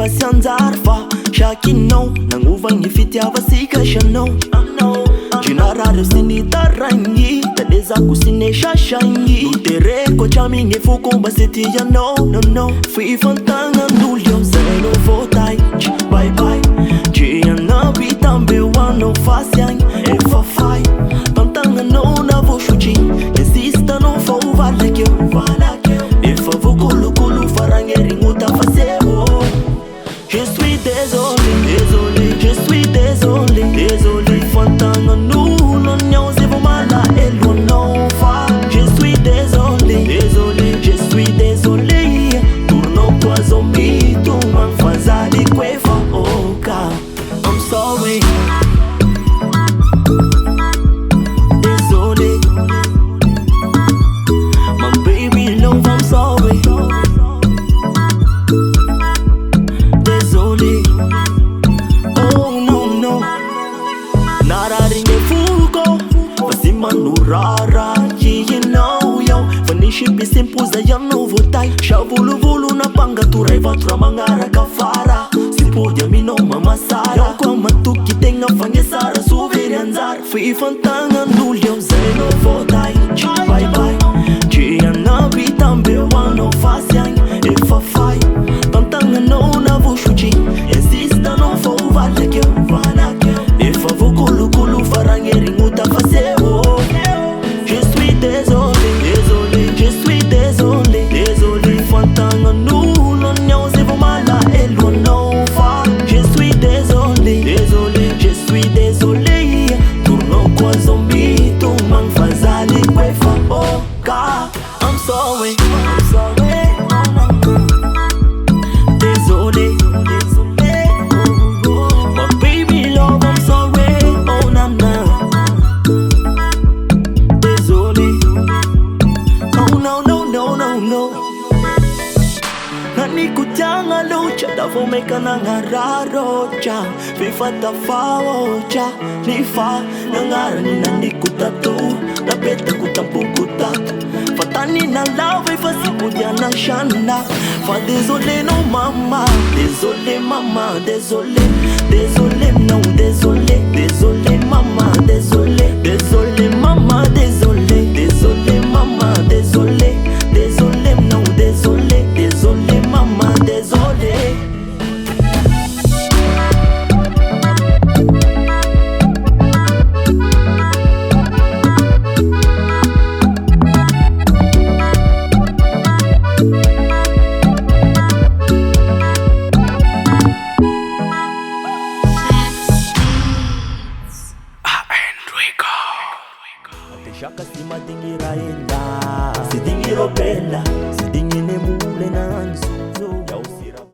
Efa sy anjary fa shakinao Nangovagny fitiavasika sianao Ginarareo sy nitaraigny Tadezako sy neshashaigny Notereko hatramigny foko mba sy tianao No fifantagnan'olo eo zay nouveauté Bye bye Jianaby tambeo anao fasy agny Efa fay Tantagnanao na voasotry Insistanao fa ho valakeo Efa voakolokolo faragnerigno tafaseo Je suis désolé, désolé, je suis désolé, désolé Fantagnan'olo niazy vao malaelo anao fa Je suis désolé, désolé, je suis désolé Tournao toazao mito magnifazaliko efa oka I'm sorry Désolé My baby love I'm sorry Désolé Oh no Nararinge fuko Fasi manurara You know yo Fanishipi simpuza ya nouveauté Shavulovolo na panga turaiva turamangaraka fara Simpodia mino mamasara Yo kwa matuki tenga fangesara Suviri anzara Fifantagnan'olo yo zay nouveauté Bye bye Jianaby tambeo anao fasy agny Efa fay Tantagnanao na voasotry Insistanao fa ho valakeo Efa voakolokolo faragnerigno tafaseo Je suis désolé, désolé, je suis désolé, désolé Fantagnan'olo niazy vao malaelo anao fa Je suis désolé, désolé, je suis désolé Tournao koazao mito magnifazaliko efa oka I'm sorry, Désolé, My baby love I'm sorry Oh nana Désolé Oh no Nanikutanga lucha Davomeka nangararocha Vifata faocha Nifa nangarani nanikutatu Napeta kutampukutatu Fatani na love ifasipudia na shana Fa désolé no mama Désolé mama Désolé Désolé no désolé Désolé mama Désolé Désolé mama Désolé Désolé mama Désolé Désolé no désolé Désolé mama Désolé Shaka si madingira ela Si dingiro bella Si dingine mule nanzo